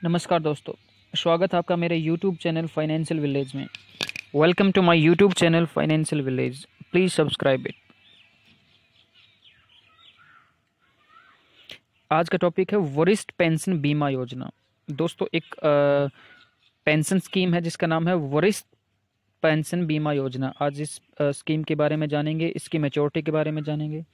नमस्कार दोस्तों, स्वागत है आपका मेरे YouTube चैनल फाइनेंशियल विलेज में। Welcome to my YouTube channel financial village. Please subscribe it. आज का टॉपिक है वरिष्ठ पेंशन बीमा योजना। दोस्तों, एक पेंशन स्कीम है जिसका नाम है वरिष्ठ पेंशन बीमा योजना। आज इस स्कीम के बारे में जानेंगे, इसकी मैच्योरिटी के बारे में जानेंगे।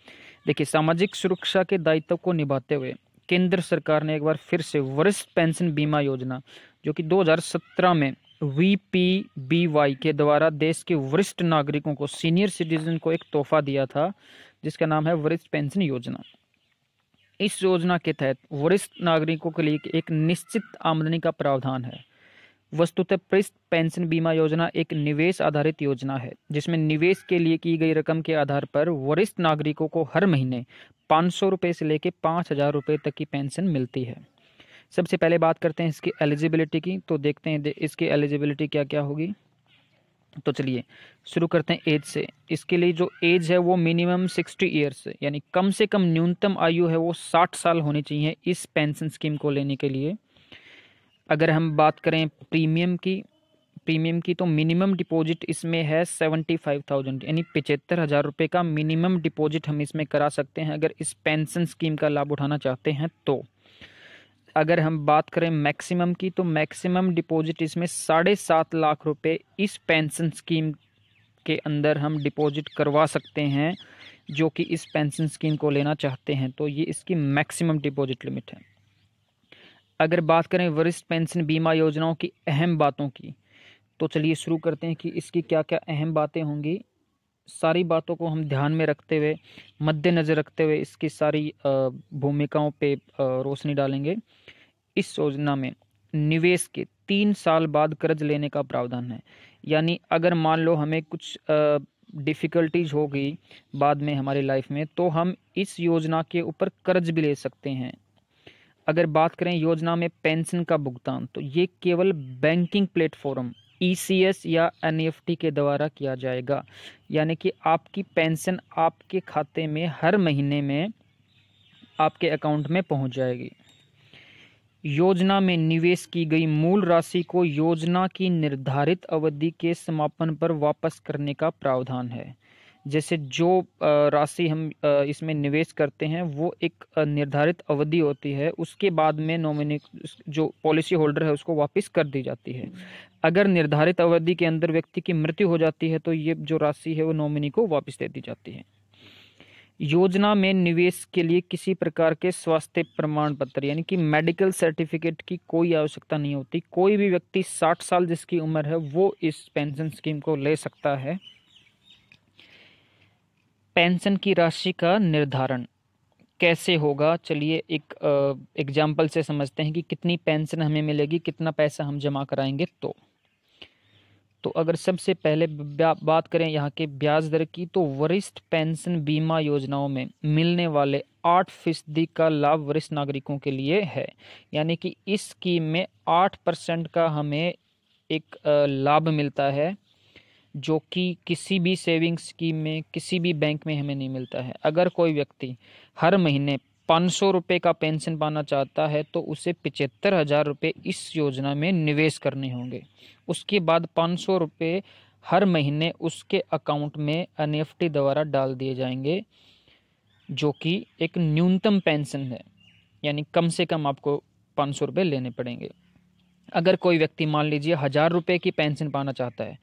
देखिए, सामाजिक सुरक्षा के दायित्व को निभाते हुए केंद्र सरकार ने एक बार फिर से वरिष्ठ पेंशन बीमा योजना, जो कि 2017 में VPBY के द्वारा देश के वरिष्ठ नागरिकों को, सीनियर सिटीजन को एक तोहफा दिया था, जिसका नाम है वरिष्ठ पेंशन योजना। इस योजना के तहत वरिष्ठ नागरिकों के लिए एक निश्चित आमदनी का प्रावधान है। वस्तुतः वरिष्ठ पेंशन बीमा योजना एक निवेश आधारित योजना है, जिसमें निवेश के लिए की गई रकम के आधार पर वरिष्ठ नागरिकों को हर महीने 500 रुपये से लेकर 5,000 रुपये तक की पेंशन मिलती है। सबसे पहले बात करते हैं इसकी एलिजिबिलिटी की, तो देखते हैं इसकी एलिजिबिलिटी क्या क्या होगी। तो चलिए शुरू करते हैं एज से। इसके लिए जो एज है वो मिनिमम 60 ईयर्स है, यानी कम से कम न्यूनतम आयु है वो 60 साल होनी चाहिए इस पेंशन स्कीम को लेने के लिए। अगर हम बात करें प्रीमियम की तो मिनिमम डिपॉजिट इसमें है 75,000, यानी 75,000 रुपये का मिनिमम डिपॉजिट हम इसमें करा सकते हैं अगर इस पेंशन स्कीम का लाभ उठाना चाहते हैं तो। अगर हम बात करें मैक्सिमम की तो मैक्सिमम डिपॉजिट इसमें 7.5 लाख रुपए इस पेंशन स्कीम के अंदर हम डिपॉजिट करवा सकते हैं, जो कि इस पेंशन स्कीम को लेना चाहते हैं। तो ये इसकी मैक्सिमम डिपॉजिट लिमिट है। अगर बात करें वरिष्ठ पेंशन बीमा योजनाओं की अहम बातों की, तो चलिए शुरू करते हैं कि इसकी क्या क्या अहम बातें होंगी। सारी बातों को हम ध्यान में रखते हुए, मद्देनज़र रखते हुए इसकी सारी भूमिकाओं पे रोशनी डालेंगे। इस योजना में निवेश के 3 साल बाद कर्ज लेने का प्रावधान है। यानी अगर मान लो हमें कुछ डिफ़िकल्टीज हो गई बाद में हमारी लाइफ में, तो हम इस योजना के ऊपर कर्ज भी ले सकते हैं। अगर बात करें योजना में पेंशन का भुगतान, तो ये केवल बैंकिंग प्लेटफॉर्म ECS या NEFT के द्वारा किया जाएगा। यानी कि आपकी पेंशन आपके खाते में हर महीने में आपके अकाउंट में पहुंच जाएगी। योजना में निवेश की गई मूल राशि को योजना की निर्धारित अवधि के समापन पर वापस करने का प्रावधान है। जैसे जो राशि हम इसमें निवेश करते हैं वो एक निर्धारित अवधि होती है, उसके बाद में नॉमिनी जो पॉलिसी होल्डर है उसको वापस कर दी जाती है। अगर निर्धारित अवधि के अंदर व्यक्ति की मृत्यु हो जाती है तो ये जो राशि है वो नॉमिनी को वापस दे दी जाती है। योजना में निवेश के लिए किसी प्रकार के स्वास्थ्य प्रमाण पत्र यानी कि मेडिकल सर्टिफिकेट की कोई आवश्यकता नहीं होती। कोई भी व्यक्ति 60 साल जिसकी उम्र है वो इस पेंशन स्कीम को ले सकता है। पेंशन की राशि का निर्धारण कैसे होगा, चलिए एक एग्जाम्पल से समझते हैं कि कितनी पेंशन हमें मिलेगी, कितना पैसा हम जमा कराएंगे। तो अगर सबसे पहले बात करें यहाँ के ब्याज दर की, तो वरिष्ठ पेंशन बीमा योजनाओं में मिलने वाले 8% का लाभ वरिष्ठ नागरिकों के लिए है। यानी कि इस स्कीम में 8% का हमें एक लाभ मिलता है, जो कि किसी भी सेविंग्स स्कीम में, किसी भी बैंक में हमें नहीं मिलता है। अगर कोई व्यक्ति हर महीने 500 रुपये का पेंशन पाना चाहता है तो उसे 75,000 रुपये इस योजना में निवेश करने होंगे। उसके बाद 500 रुपये हर महीने उसके अकाउंट में NEFT द्वारा डाल दिए जाएंगे, जो कि एक न्यूनतम पेंशन है, यानी कम से कम आपको 500 रुपये लेने पड़ेंगे। अगर कोई व्यक्ति मान लीजिए 1,000 रुपये की पेंशन पाना चाहता है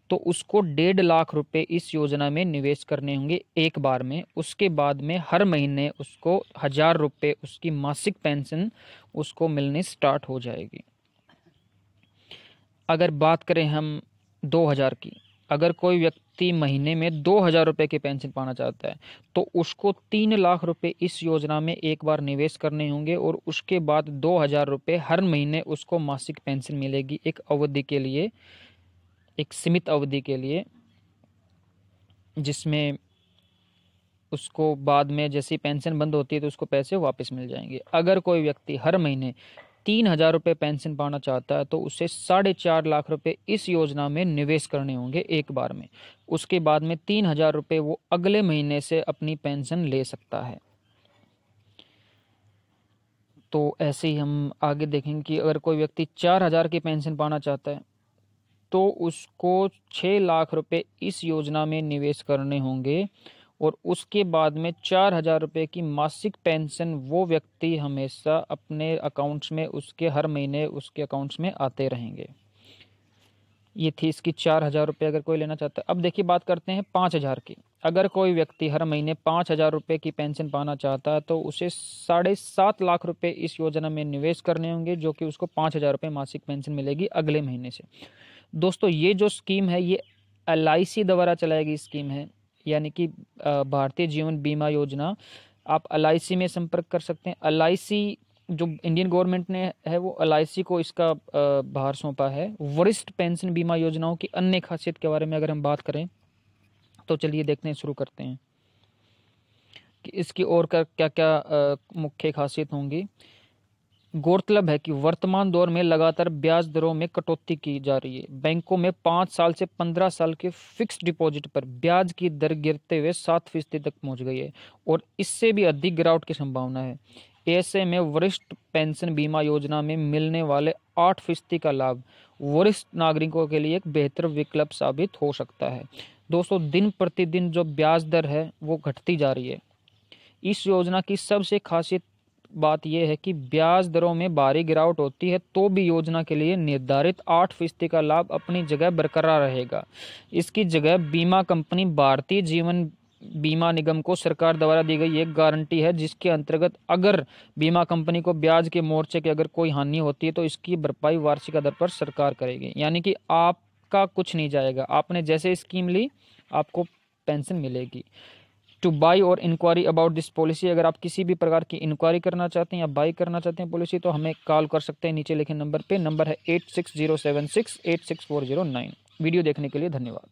तो उसको 1.5 लाख रुपए इस योजना में निवेश करने होंगे एक बार में। उसके बाद में हर महीने उसको 1,000 रुपये उसकी मासिक पेंशन उसको मिलनी स्टार्ट हो जाएगी। अगर बात करें हम 2,000 की, अगर कोई व्यक्ति महीने में 2,000 रुपये की पेंशन पाना चाहता है तो उसको 3 लाख रुपए इस योजना में एक बार निवेश करने होंगे और उसके बाद 2,000 रुपये हर महीने उसको मासिक पेंशन मिलेगी एक अवधि के लिए, एक सीमित अवधि के लिए, जिसमें उसको बाद में जैसी पेंशन बंद होती है तो उसको पैसे वापस मिल जाएंगे। अगर कोई व्यक्ति हर महीने 3,000 रुपये पेंशन पाना चाहता है तो उसे 4.5 लाख रुपए इस योजना में निवेश करने होंगे एक बार में। उसके बाद में 3,000 रुपये वो अगले महीने से अपनी पेंशन ले सकता है। तो ऐसे ही हम आगे देखेंगे कि अगर कोई व्यक्ति 4,000 की पेंशन पाना चाहता है तो उसको 6 लाख रुपए इस योजना में निवेश करने होंगे और उसके बाद में 4,000 रुपये की मासिक पेंशन वो व्यक्ति हमेशा अपने अकाउंट्स में उसके हर महीने उसके अकाउंट्स में आते रहेंगे। ये थी इसकी 4,000 रुपये अगर कोई लेना चाहता है। अब देखिए बात करते हैं 5,000 की। अगर कोई व्यक्ति हर महीने 5,000 रुपये की पेंशन पाना चाहता है तो उसे 7.5 लाख रुपए इस योजना में निवेश करने होंगे, जो कि उसको 5,000 रुपये मासिक पेंशन मिलेगी अगले महीने से। दोस्तों ये जो स्कीम है ये LIC द्वारा चलाई गई स्कीम है, यानी कि भारतीय जीवन बीमा योजना। आप LIC में संपर्क कर सकते हैं। LIC जो इंडियन गवर्नमेंट ने है वो LIC को इसका भार सौंपा है। वरिष्ठ पेंशन बीमा योजनाओं की अन्य खासियत के बारे में अगर हम बात करें तो चलिए देखते हैं, शुरू करते हैं कि इसकी और क्या क्या मुख्य खासियत होंगी। गौरतलब है कि वर्तमान दौर में लगातार ब्याज दरों में कटौती की जा रही है। बैंकों में 5 साल से 15 साल के फिक्स्ड डिपॉजिट पर ब्याज की दर गिरते हुए 7% तक पहुंच गई है और इससे भी अधिक गिरावट की संभावना है। ऐसे में वरिष्ठ पेंशन बीमा योजना में मिलने वाले 8% का लाभ वरिष्ठ नागरिकों के लिए एक बेहतर विकल्प साबित हो सकता है। दोस्तों दिन प्रतिदिन जो ब्याज दर है वो घटती जा रही है। इस योजना की सबसे खासियत बात यह है कि ब्याज दरों में भारी गिरावट होती है तो भी योजना के लिए निर्धारित 8% का लाभ अपनी जगह बरकरार रहेगा। इसकी जगह बीमा कंपनी भारतीय जीवन बीमा निगम को सरकार द्वारा दी गई एक गारंटी है, जिसके अंतर्गत अगर बीमा कंपनी को ब्याज के मोर्चे की अगर कोई हानि होती है तो इसकी भरपाई वार्षिक दर पर सरकार करेगी। यानी कि आपका कुछ नहीं जाएगा, आपने जैसे स्कीम ली आपको पेंशन मिलेगी। टू बाई और इंक्वायरी अबाउट दिस पॉलिसी, अगर आप किसी भी प्रकार की इंक्वायरी करना चाहते हैं या बाई करना चाहते हैं पॉलिसी तो हमें कॉल कर सकते हैं नीचे लिखे नंबर पे। नंबर है 8607686409। वीडियो देखने के लिए धन्यवाद।